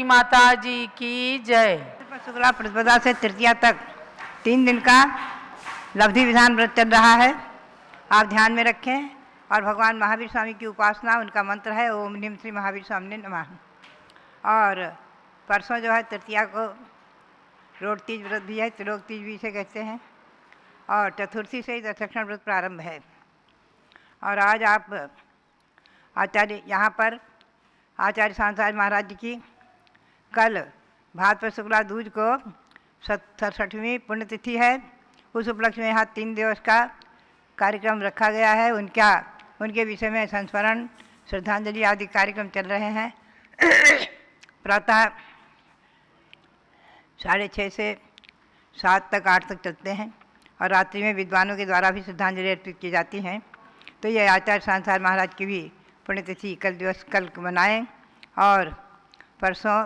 ज्ञानमती माता जी की जय। शुक्ला प्रतिपदा से तृतीया तक 3 दिन का लब्धि विधान व्रत चल रहा है। आप ध्यान में रखें और भगवान महावीर स्वामी की उपासना, उनका मंत्र है ओम नीम श्री महावीर स्वामी नमः। और परसों जो है तृतीया को रोड तीज व्रत भी है, त्रिलोक तीज भी इसे कहते हैं, और चतुर्थी से ही दशलक्षण व्रत प्रारंभ है। और आज आप आचार्य यहाँ पर आचार्य शांताचार्य महाराज जी की कल भाद्रपद शुक्ला दूज को 67वीं पुण्यतिथि है। उस उपलक्ष्य में यहाँ 3 दिवस का कार्यक्रम रखा गया है। उनके विषय में संस्मरण, श्रद्धांजलि आदि कार्यक्रम चल रहे हैं। प्रातः 6:30 से 7 तक 8 तक चलते हैं और रात्रि में विद्वानों के द्वारा भी श्रद्धांजलि अर्पित की जाती हैं। तो ये आचार्य शांताचार्य महाराज की भी पुण्यतिथि कल मनाएं। और परसों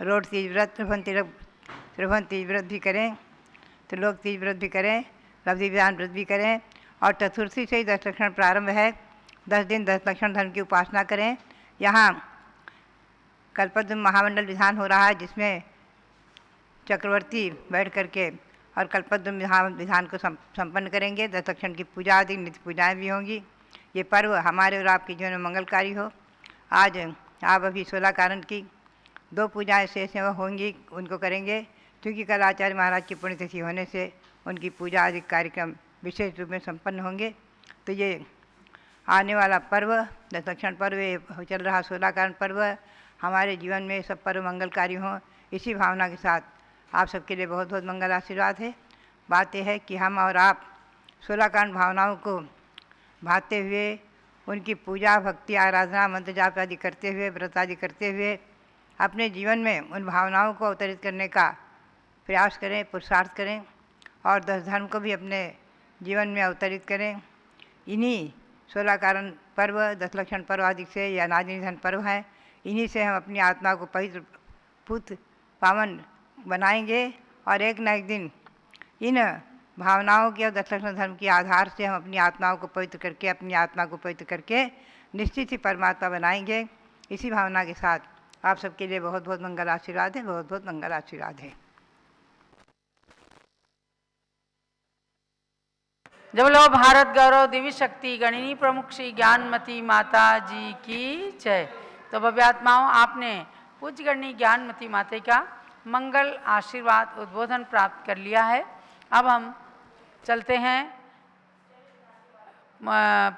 रोड तीज व्रत, त्रिभुवन तीज व्रत भी करें, त्रिलोक तीज व्रत भी करें, लब्धि विधान व्रत भी करें। और चतुर्थी से ही दशलक्षण प्रारंभ है। 10 दिन दशलक्षण धर्म की उपासना करें। यहाँ कल्पद्रुम महामंडल विधान हो रहा है, जिसमें चक्रवर्ती बैठ करके और कल्पद्रुम विधान को संपन्न करेंगे। दशलक्षण की पूजा आदि नित्य पूजाएँ भी होंगी। ये पर्व हमारे और आपके जीवन में मंगलकारी हो। आज आप अभी 16 कारण की 2 पूजाएँ शेष होंगी, उनको करेंगे, क्योंकि कल आचार्य महाराज की पुण्यतिथि होने से उनकी पूजा आदि कार्यक्रम विशेष रूप में संपन्न होंगे। तो ये आने वाला पर्व दशलक्षण पर्व, ये चल रहा 16 कारण पर्व, हमारे जीवन में सब पर्व मंगलकारी हों, इसी भावना के साथ आप सबके लिए बहुत बहुत मंगल आशीर्वाद है। बात यह है कि हम और आप 16 कारण भावनाओं को भाते हुए, उनकी पूजा भक्ति आराधना मंत्र जाप आदि करते हुए, व्रत आदि करते हुए अपने जीवन में उन भावनाओं को अवतरित करने का प्रयास करें, पुरुषार्थ करें और 10 धर्म को भी अपने जीवन में अवतरित करें। इन्हीं 16 कारण पर्व, दशलक्षण पर्व आदि से, या अनादि निधन पर्व हैं, इन्हीं से हम अपनी आत्मा को पवित्र पुत पावन बनाएंगे। और एक न एक दिन इन भावनाओं के और दशलक्षण धर्म के आधार से हम अपनी आत्माओं को पवित्र करके, अपनी आत्मा को पवित्र करके निश्चित ही परमात्मा बनाएंगे। इसी भावना के साथ आप सबके लिए बहुत बहुत मंगल आशीर्वाद है, बहुत बहुत मंगल आशीर्वाद है। जब लो भारत गौरव दिव्य शक्ति गणिनी प्रमुख श्री ज्ञानमती माता जी की जय। तो भव्यात्माओं, आपने पूज्य गणनी ज्ञानमती माता का मंगल आशीर्वाद उद्बोधन प्राप्त कर लिया है। अब हम चलते हैं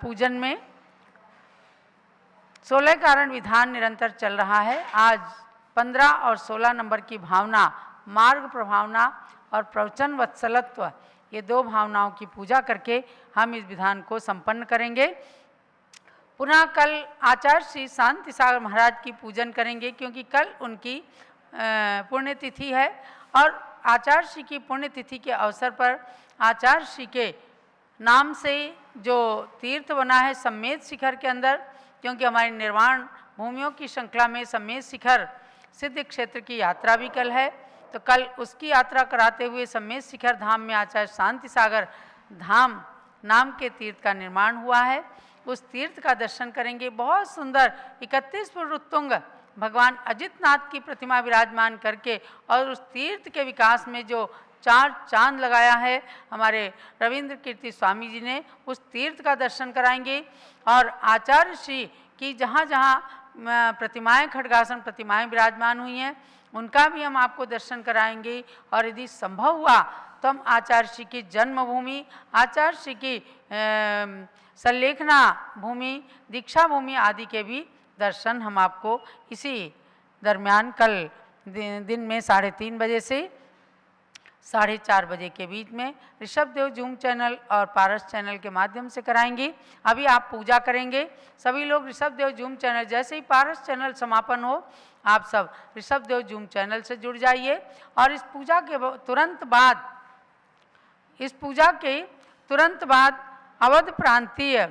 पूजन में। 16 कारण विधान निरंतर चल रहा है। आज 15 और 16 नंबर की भावना, मार्ग प्रभावना और प्रवचन वत्सलत्व, ये 2 भावनाओं की पूजा करके हम इस विधान को संपन्न करेंगे। पुनः कल आचार्य श्री शांति सागर महाराज की पूजन करेंगे, क्योंकि कल उनकी पुण्यतिथि है। और आचार्य श्री की पुण्यतिथि के अवसर पर आचार्य श्री के नाम से जो तीर्थ बना है सम्मेद शिखर के अंदर, क्योंकि हमारी निर्वाण भूमियों की श्रृंखला में सम्मेद शिखर सिद्ध क्षेत्र की यात्रा भी कल है। तो कल उसकी यात्रा कराते हुए सम्मेद शिखर धाम में आचार्य शांति सागर धाम नाम के तीर्थ का निर्माण हुआ है। उस तीर्थ का दर्शन करेंगे। बहुत सुंदर 31 फुट उत्तुंग भगवान अजितनाथ की प्रतिमा विराजमान करके, और उस तीर्थ के विकास में जो 4 चांद लगाया है हमारे रविंद्र कीर्ति स्वामी जी ने, उस तीर्थ का दर्शन कराएंगे। और आचार्य श्री की जहाँ जहाँ प्रतिमाएं, खड्गासन प्रतिमाएं विराजमान हुई हैं, उनका भी हम आपको दर्शन कराएंगे। और यदि संभव हुआ तो हम आचार्य श्री की जन्मभूमि, आचार्य श्री की संलेखना भूमि, दीक्षा भूमि आदि के भी दर्शन हम आपको इसी दरमियान कल दिन में 3:30 बजे से 4:30 बजे के बीच में ऋषभदेव जूम चैनल और पारस चैनल के माध्यम से कराएंगे। अभी आप पूजा करेंगे। सभी लोग ऋषभदेव जूम चैनल, जैसे ही पारस चैनल समापन हो, आप सब ऋषभदेव जूम चैनल से जुड़ जाइए। और इस पूजा के तुरंत बाद अवध प्रांतीय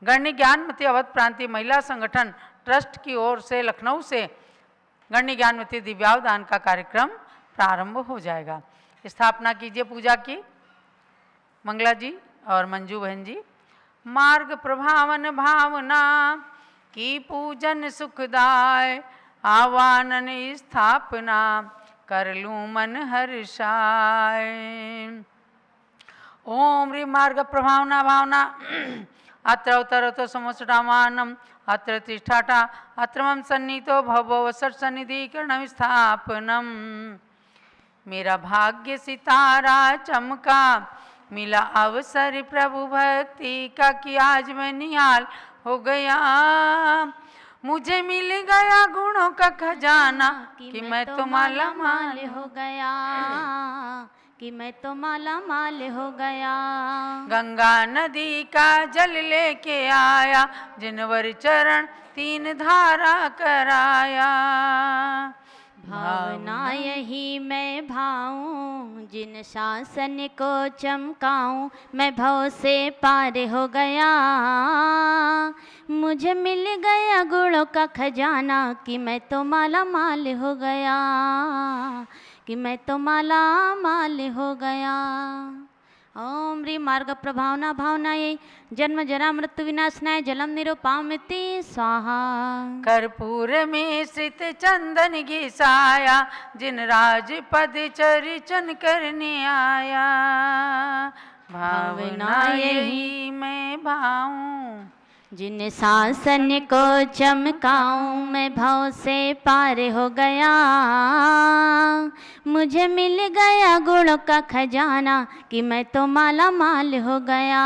गणनी ज्ञानमती अवध प्रांतीय महिला संगठन ट्रस्ट की ओर से लखनऊ से गणनी ज्ञानमती दिव्यावदान का कार्यक्रम प्रारंभ हो जाएगा। स्थापना कीजिए पूजा की, मंगला जी और मंजू बहन जी। मार्ग प्रभावन भावना की पूजन सुखदाय, आवानन स्थापना कर लूँ मन हर्षाय। ओम ह्रीं मार्ग प्रभावना भावना अत्र अवतरतो समोसडामानम अत्र तिष्ठाटा अत्र मम सन्नीतो भववसर सन्निधिकरणम स्थापनम। मेरा भाग्य सितारा चमका, मिला अवसर प्रभु भक्ति का कि आज मैं निहाल हो गया। मुझे मिल गया गुणों का खजाना कि मैं तो माला माल हो गया, कि मैं तो माला माल हो गया। गंगा नदी का जल लेके आया, जिनवर चरण 3 धारा कराया। भावना यही मैं भाऊं, जिन शासन को चमकाऊं, मैं भव से पार हो गया। मुझे मिल गया गुणों का खजाना कि मैं तो माला माल हो गया, कि मैं तो माला माल हो गया। ओम ह्रीं मार्ग प्रभावना भावनायै जन्म जरा मृत्यु विनाशनाय जलम निरुपामिति स्वाहा। कर्पूर में श्रित चंदन घिसाया, जिन राज पद चरिचन करने आया। भावना यही मैं भाऊं, जिन शासन को चमकाऊं, मैं भव से पार हो गया। मुझे मिल गया गुणों का खजाना कि मैं तो माला माल हो गया,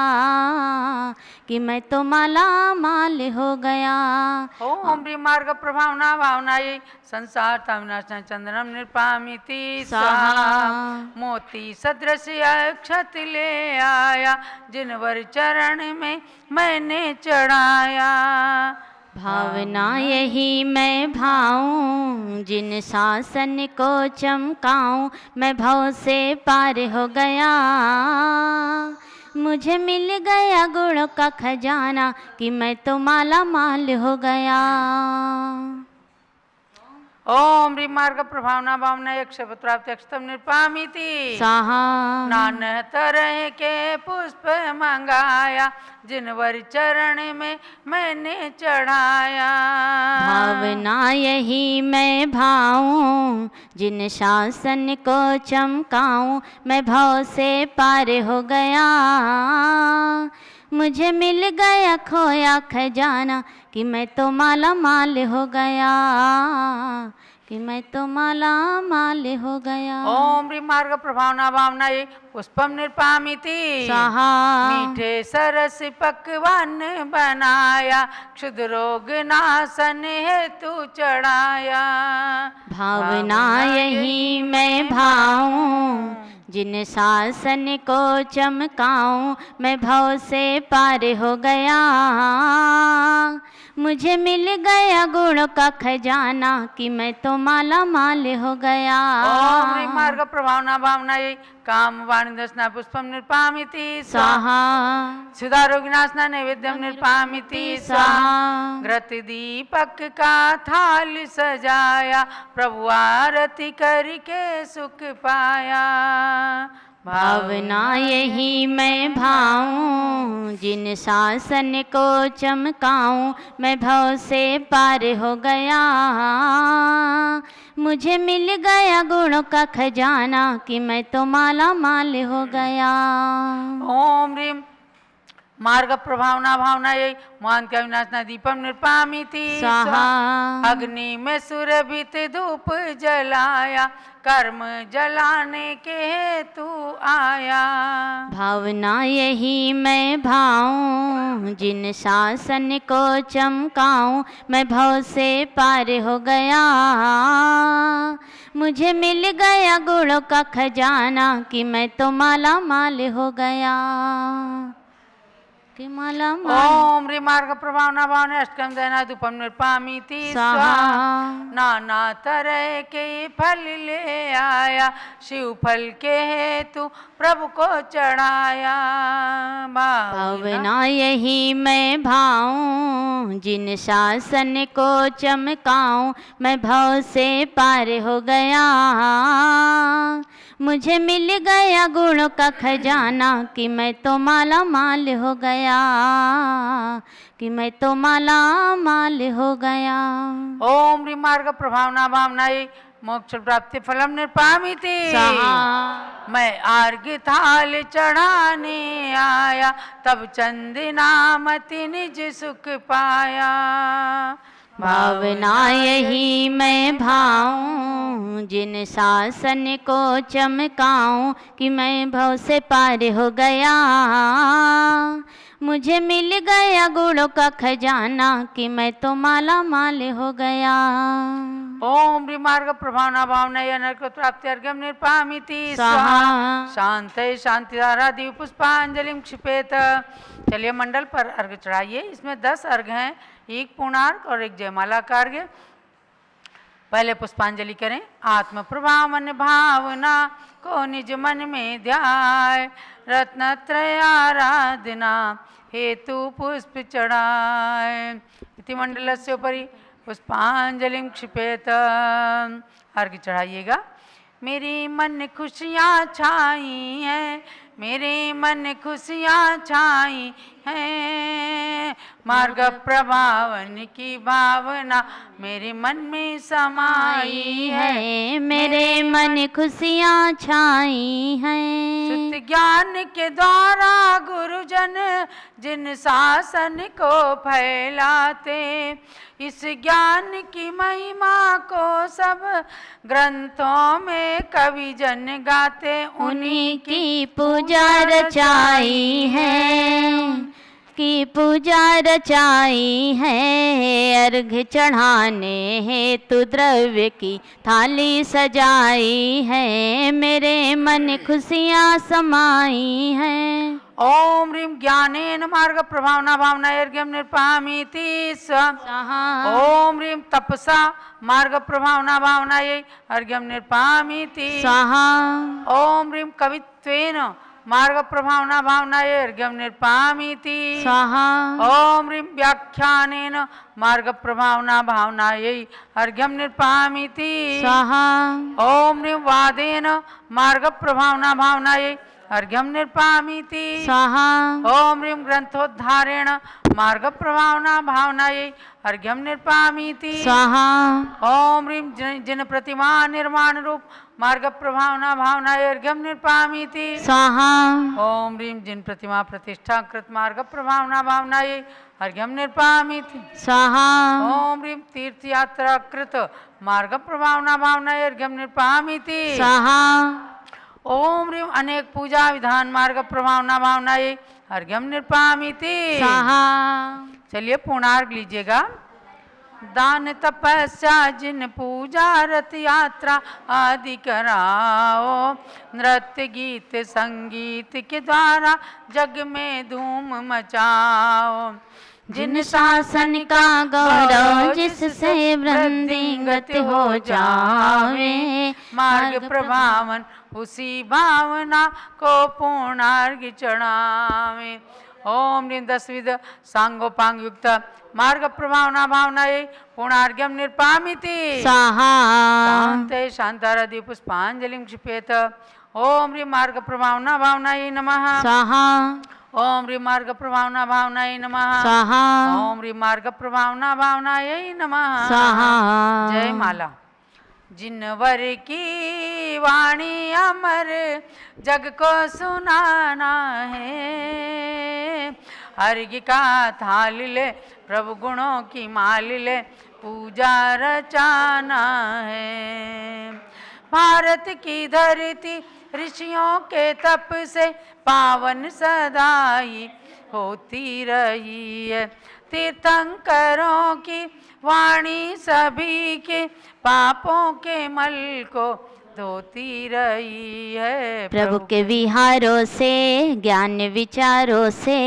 कि मैं तो माला माल हो गया। ओम ह्रीं मार्ग प्रभावना भावनायै संसार ताविनाशनाय चंद्रम निरुपामिति स्वाहा। मोती सदृश अक्षत ले आया, जिनवर चरण में मैंने चढ़ाया। भावना यही मैं भाऊं, जिन शासन को चमकाऊं, मैं भव से पार हो गया। मुझे मिल गया गुणों का खजाना कि मैं तो माला माल हो गया। ओम ह्रीं मार्ग प्रभावना भावना क्षपत्राप्ति अक्षतम निरुपामिति स्वाहा। नाना तरह के पुष्प मंगाया, जिनवर चरण में मैंने चढ़ाया। भावना यही मैं भाऊं, जिन शासन को चमकाऊं, मैं भव से पार हो गया। मुझे मिल गया खोया खजाना कि मैं तो माला माल हो गया, कि मैं तो माला माल हो गया। ओम ह्रीं मार्ग प्रभावना भावनायै पुष्पम निरुपामिति स्वाहा। मीठे सरस पकवान बनाया, क्षुद्र रोग नाशन हेतु चढ़ाया। भावना यही मैं भाऊं, जिन शासन को चमकाऊं, मैं भव से पार हो गया। मुझे मिल गया गुणों का खजाना कि मैं तो माला माल हो गया। ओम ह्रीं मार्ग प्रभावना भावनायै काम वाणी दर्शना पुष्पम निरुपामिति स्वाहा। सुधा रोगिनाशना नैवेद्यम निरुपामिति स्वाहा। घृत दीपक का थाल सजाया, प्रभु आरती करके सुख पाया। भावना यही मैं भाऊं, जिन शासन को चमकाऊं, मैं भव से पार हो गया। मुझे मिल गया गुणों का खजाना कि मैं तो माला माल हो गया। ओम ह्रीं मार्ग प्रभावना भावनायै महांत्या विनाशना दीपम निरुपामिति स्वाहा। अग्नि में सुरभित धूप जलाया, कर्म जलाने के हेतु आया। भावना यही मैं भाऊं, जिन शासन को चमकाऊं, मैं भव से पार हो गया। मुझे मिल गया गुणों का खजाना कि मैं तो माला माल हो गया, कि माला माल। ओम ह्रीं मार्ग प्रभावना भावना अष्टकम दयना धूपम निरुपामिति स्वाहा। नाना तरह के फल ले आया, शिव फल के हेतु प्रभु को चढ़ाया। भावना यही मैं भाऊं, जिन शासन को चमकाऊं, मैं भव से पार हो गया। मुझे मिल गया गुणों का खजाना कि मैं तो माला माल हो गया, कि मैं तो माला माल हो गया। ओम ह्रीं मार्ग प्रभावना भावनायै मोक्ष प्राप्ति फलम निर्पामिति। मैं अर्घ्य थाल चढ़ाने आया तब चंदनामति निज सुख पाया। भावना यही मैं भाऊं जिन शासन को चमकाऊं कि मैं भव से पार हो गया। मुझे मिल गया गुणों का खजाना कि मैं तो माला माल हो गया। ओम ह्रीं मार्ग प्रभावना भावनायै नरक प्राप्ति अर्घ्यम निर्पामिति। शांत शांतिधारा दीप पुष्पांजलि क्षिपेत। चलिए मंडल पर अर्घ चढ़ाइए। इसमें 10 अर्घ हैं, एक पूर्णार्घ और एक जयमाला का अर्घ। पहले पुष्पांजलि करें। आत्म प्रभावन भावना को निज मन में ध्याय, रत्नत्रय आराधना हेतु पुष्प चढ़ाए। इति मंडलस्य उपरि पुष्पांजलि क्षिपेत। अर्घ चढ़ाइएगा। मेरी मन खुशियाँ छाई हैं, मेरे मन खुशियाँ छाई हैं, मार्ग प्रभावन की भावना मेरे मन में समाई है। मेरे मन खुशियाँ छाई हैं। शुद्ध ज्ञान के द्वारा गुरुजन जिन शासन को फैलाते, इस ज्ञान की महिमा को सब ग्रंथों में कवि जन गाते। उन्हीं की पूजा रचाई है, की पूजा रचाई है। अर्घ चढ़ाने हेतु द्रव्य की थाली सजाई है, मेरे मन खुशियाँ समाई हैं। ओम ह्रीं ज्ञानेन मार्ग प्रभावना भावनायै अर्घ्यम निर्पामिति स्वाहा। ओम ह्रीं तपसा मार्ग प्रभावना भावनायै अर्घ्यम निर्पामिति स्वाहा। ओम ह्रीं कवित्वेन मार्ग प्रभावना भावनायै अर्घ्यम निर्पामिति स्वाहा। ओम ह्रीं व्याख्यानेन मार्ग प्रभावना भावनायै अर्घ्यम निर्पामिति स्वाहा। ओम ह्रीं वादेन मार्ग प्रभावना भावनायै अर्घ्यम निर्पामिति स्वाहा। ओम ह्रीं ग्रंथोद्धारेण मार्ग प्रभावना भावनायै अर्घ्यम निर्पामिति स्वाहा। ओम ह्रीं जिन प्रतिमा निर्माण रूप मार्ग प्रभावना भावनायै अर्घ्यम निर्पामिति स्वाहा। ओम ह्रीं जिन प्रतिमा प्रतिष्ठा कृत मार्ग प्रभावना भावनायै अर्घ्यम निर्पामिति स्वाहा। ओम ह्रीं तीर्थ यात्रा कृत मार्ग प्रभावना भावनायै अर्घ्यम निर्पामिति स्वाहा। ओम ह्रीं अनेक पूजा विधान मार्ग प्रभावना भावनायै अर्घ्यम निर्पामिति स्वाहा। चलिए पूर्णार्घ लीजिएगा। दान तपस्या जिन पूजा रथ यात्रा आदि कराओ, नृत्य गीत संगीत के द्वारा जग में धूम मचाओ। जिन शासन का गौरव जिससे वृद्धिंगत हो जावे, मार्ग प्रभावन उसी भावना को पूर्णार्घ चढ़ावे। ओम ह्रीं 10 विध सांगोपांग युक्त मार्ग प्रभावना भावनायै पूर्णार्घ्यम निर्पामिति स्वाहा। शांते शांतारति पुष्पांजलि क्षिपेत। ओम ह्रीं मार्ग प्रभावना भावनायै नमः स्वाहा। ओम ह्रीं मार्ग प्रभावना भावनायै नमः स्वाहा। ओम ह्रीं मार्ग प्रभावना भावनायै नमः स्वाहा। जय माला। जिनवर की वाणी अमर जग को सुनाना है, अर्घ्य का थाल ले प्रभु गुणों की माल ले पूजा रचाना है। भारत की धरती ऋषियों के तप से पावन सदाई होती रही है। तीर्थंकरों की वाणी सभी के पापों के मल को धोती रही है। प्रभु के विहारों से ज्ञान विचारों से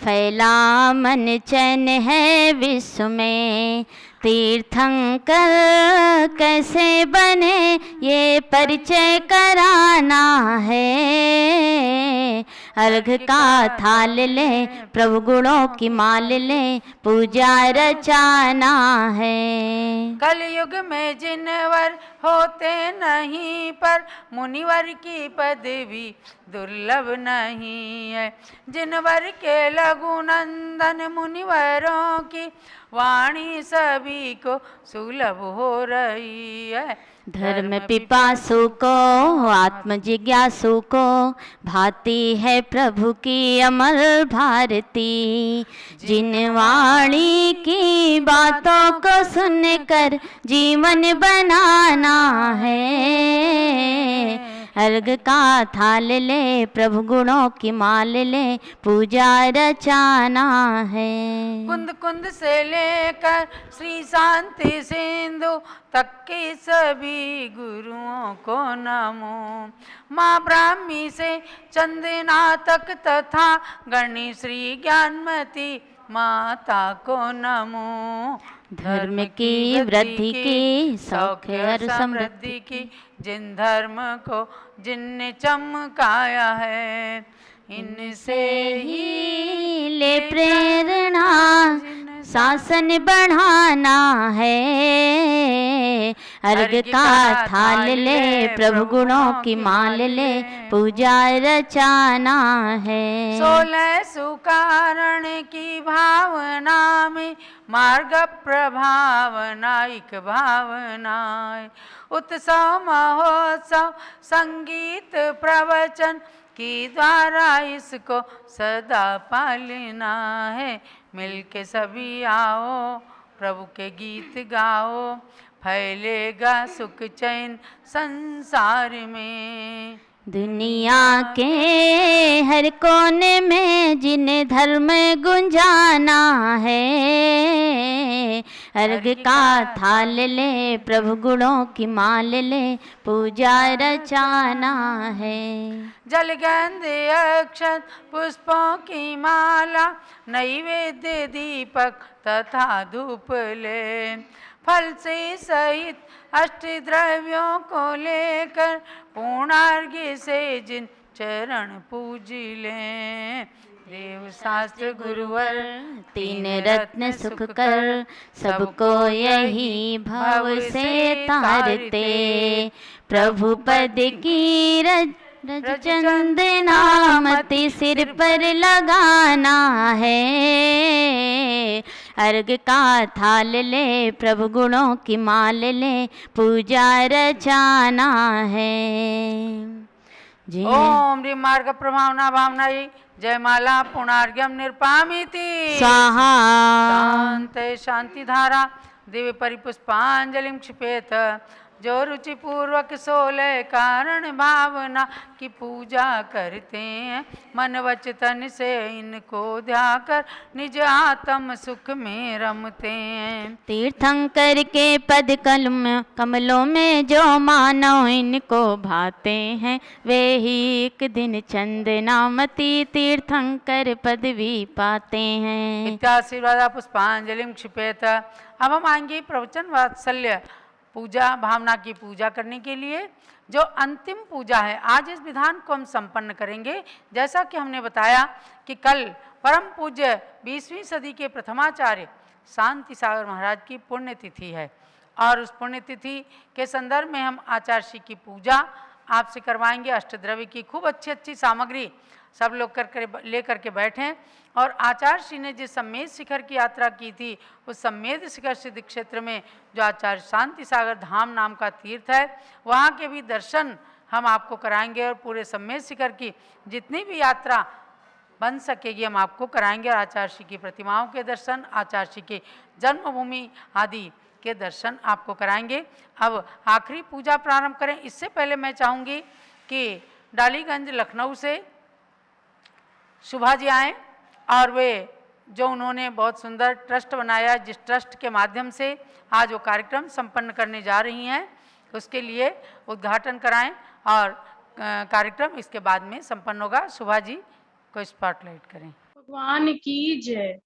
फैला मन चैन है विश्व में। तीर्थंकर कैसे बने ये परिचय कराना है, अर्घ का थाल ले प्रभु गुणों की माल ले पूजा रचाना है। कलयुग में जिनवर होते नहीं पर मुनिवर की पदवी दुर्लभ नहीं है। जिनवर के लघु नंदन मुनिवरों की वाणी सभी को सुलभ हो रही है। धर्म पिपासु को आत्म जिज्ञासु को भाती है प्रभु की अमर भारती। जिन वाणी की बातों को सुनकर जीवन बनाना है। अर्घ का थाल ले प्रभु गुणों की माल ले पूजा रचाना है। कुंद कुंद से लेकर श्री शांति सिंधु तक के सभी गुरुओं को नमो। माँ ब्राह्मी से चंदना तक तथा गणी श्री ज्ञानमती माता को नमो। धर्म की वृद्धि की सौख्य और समृद्धि की जिन धर्म को जिनने चमकाया है। इनसे ही ले प्रेरणा शासन बढ़ाना है। अर्घ का थाल ले प्रभु गुणों की माल ले पूजा रचाना है। 16 सुकारण की भावना में मार्ग प्रभावनायक भावनाएं। उत्सव महोत्सव संगीत प्रवचन की द्वारा इसको सदा पालना है। मिलके सभी आओ प्रभु के गीत गाओ फैलेगा सुख चैन संसार में। दुनिया के हर कोने में जिन्हें धर्म गुंजाना है। अर्घ का थाल ले प्रभु गुणों की माल ले पूजा रचाना है। जल गंध अक्षत पुष्पों की माला नैवेद्य दीपक तथा धूप ले। फल से सहित अष्ट द्रव्यों को लेकर पूर्णार्घ्य से जिन चरण पूज लें। देव शास्त्र गुरुवर तीन रत्न सुख कर सबको यही भव से तारते। प्रभु पद की रज चंदनामति सिर पर लगाना है। अर्घ का थाल ले प्रभु गुणों की माल ले पूजा रचाना है। ओम ह्रीं मार्ग प्रभावना भावनाई जयमाला पुणार्घ्यम निर्पामिति स्वाहा। शांति शांति धारा दिव्य परिपुष्पांजलिं क्षिपेत। जो रुचि पूर्वक 16 कारण भावना की पूजा करते हैं मन वच तन से इनको ध्याकर निज आत्म सुख में रमते हैं। तीर्थंकर के पद कमलों में जो मानव इनको भाते हैं वे ही एक दिन चंदनामती तीर्थंकर पदवी पाते हैं। इत्याशीर्वादा पुष्पांजलिं क्षिपेत। अब हम आएंगे प्रवचन वात्सल्य पूजा भावना की पूजा करने के लिए जो अंतिम पूजा है। आज इस विधान को हम संपन्न करेंगे। जैसा कि हमने बताया कि कल परम पूज्य 20वीं सदी के प्रथमाचार्य शांति सागर महाराज की पुण्यतिथि है और उस पुण्यतिथि के संदर्भ में हम आचार्य श्री की पूजा आपसे करवाएंगे। अष्टद्रव्य की खूब अच्छी सामग्री सब लोग लेकर के बैठें। और आचार्य श्री ने जिस सम्मेद शिखर की यात्रा की थी उस सम्मेद शिखर सिद्ध क्षेत्र में जो आचार्य शांति सागर धाम नाम का तीर्थ है वहाँ के भी दर्शन हम आपको कराएंगे और पूरे सम्मेद शिखर की जितनी भी यात्रा बन सकेगी हम आपको कराएंगे। और आचार्य श्री की प्रतिमाओं के दर्शन आचार्य श्री की जन्मभूमि आदि के दर्शन आपको कराएंगे। अब आखिरी पूजा प्रारंभ करें इससे पहले मैं चाहूँगी कि डालीगंज लखनऊ से शुभा जी आएँ और वे जो उन्होंने बहुत सुंदर ट्रस्ट बनाया जिस ट्रस्ट के माध्यम से आज वो कार्यक्रम संपन्न करने जा रही हैं उसके लिए उद्घाटन कराएं और कार्यक्रम इसके बाद में संपन्न होगा। शुभा जी को स्पॉटलाइट करें। भगवान की जय।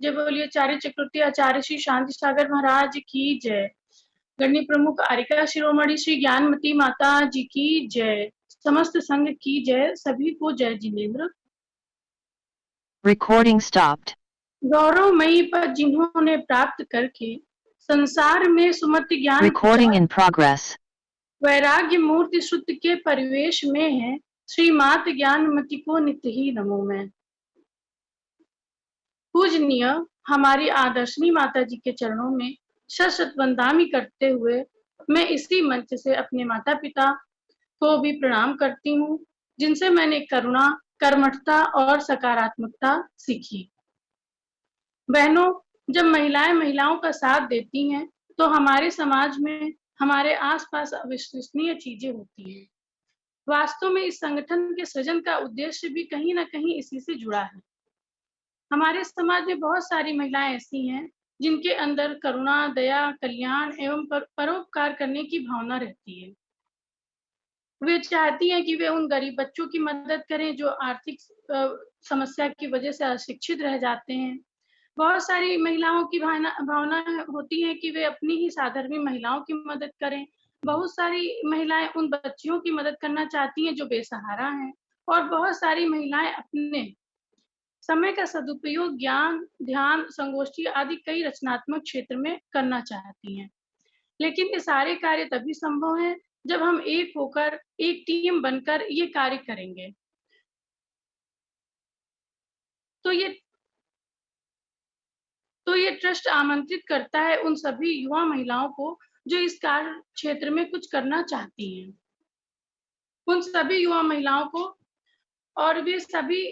जय बोलिए आचार्य चक्रवर्ती आचार्य श्री शांति सागर महाराज की जय। गण्य प्रमुख आर्यिका शिरोमणि श्री ज्ञानमती माता जी की जय। समस्त संघ की जय। सभी को जय जिनेन्द्र। Recording stopped. गौरवमयी पद जिन्होंने प्राप्त करके संसार में सुमति ज्ञान Recording in progress. वैराग्य मूर्ति श्रुत के परिवेश में है, श्री मात ज्ञानमति को नित्य ही नमो मैं। पूजनीय हमारी आदर्शनी माता जी के चरणों में शत वंदनामि करते हुए मैं इसी मंच से अपने माता पिता को भी प्रणाम करती हूँ, जिनसे मैंने करुणा, कर्मठता और सकारात्मकता सीखी। बहनों, जब महिलाएं महिलाओं का साथ देती हैं तो हमारे समाज में हमारे आसपास अविश्वसनीय चीजें होती हैं। वास्तव में इस संगठन के सृजन का उद्देश्य भी कहीं ना कहीं इसी से जुड़ा है। हमारे समाज में बहुत सारी महिलाएं ऐसी हैं जिनके अंदर करुणा, दया, कल्याण एवं परोपकार करने की भावना रहती है। वे चाहती हैं कि वे उन गरीब बच्चों की मदद करें जो आर्थिक समस्या की वजह से अशिक्षित रह जाते हैं। बहुत सारी महिलाओं की भावना होती है कि वे अपनी ही साधर्मी महिलाओं की मदद करें। बहुत सारी महिलाएं उन बच्चियों की मदद करना चाहती हैं जो बेसहारा हैं, और बहुत सारी महिलाएं अपने समय का सदुपयोग ज्ञान, ध्यान, संगोष्ठी आदि कई रचनात्मक क्षेत्र में करना चाहती हैं। लेकिन ये सारे कार्य तभी संभव है जब हम एक होकर, एक टीम बनकर ये कार्य करेंगे। तो ये ट्रस्ट आमंत्रित करता है उन सभी युवा महिलाओं को जो इस कार्य क्षेत्र में कुछ करना चाहती हैं। उन सभी युवा महिलाओं को, और वे सभी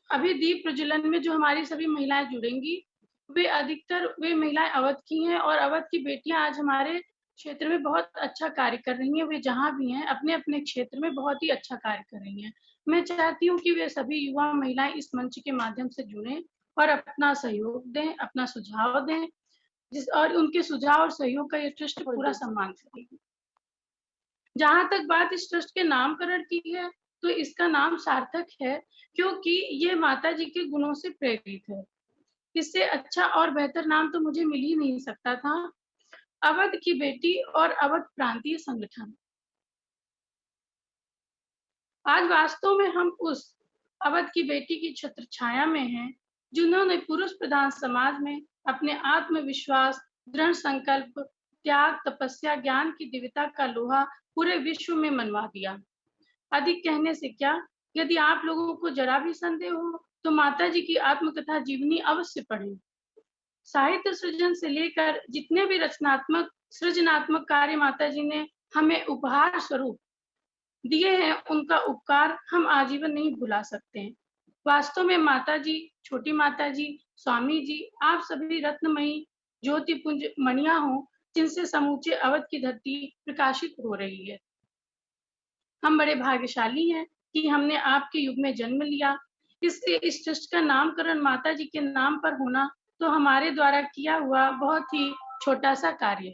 अभी दीप प्रज्वलन में जो हमारी सभी महिलाएं जुड़ेंगी, वे महिलाएं अवध की हैं, और अवध की बेटियां आज हमारे क्षेत्र में बहुत अच्छा कार्य कर रही हैं। वे जहां भी हैं अपने अपने क्षेत्र में बहुत ही अच्छा कार्य कर रही हैं। मैं चाहती हूँ कि वे सभी युवा महिलाएं इस मंच के माध्यम से जुड़ें और अपना सहयोग दें, अपना सुझाव दें, और उनके सुझाव और सहयोग का ये ट्रस्ट पूरा सम्मान करेगी। जहां तक बात इस ट्रस्ट के नामकरण की है, तो इसका नाम सार्थक है, क्योंकि ये माता जी के गुणों से प्रेरित है। इससे अच्छा और बेहतर नाम तो मुझे मिल ही नहीं सकता था। अवध की बेटी और अवध प्रांतीय संगठन। आज वास्तव में हम उस अवध की बेटी की छत्र छाया में हैं, जिन्होंने पुरुष प्रधान समाज में अपने आत्मविश्वास, दृढ़ संकल्प, त्याग, तपस्या, ज्ञान की दिव्यता का लोहा पूरे विश्व में मनवा दिया। अधिक कहने से क्या, यदि आप लोगों को जरा भी संदेह हो तो माता जी की आत्मकथा जीवनी अवश्य पढ़ें। साहित्य सृजन से लेकर जितने भी रचनात्मक, सृजनात्मक कार्य माता जी ने हमें उपहार स्वरूप दिए हैं, उनका उपकार हम आजीवन नहीं भुला सकते हैं। वास्तव में माता जी, छोटी माता जी, स्वामी जी, आप सभी रत्नमयी ज्योतिपुंज मणियां हो, जिनसे समूचे अवध की धरती प्रकाशित हो रही है। हम बड़े भाग्यशाली हैं कि हमने आपके युग में जन्म लिया। इसलिए इस ट्रस्ट का नामकरण माता जी के नाम पर होना तो हमारे द्वारा किया हुआ बहुत ही छोटा सा कार्य है।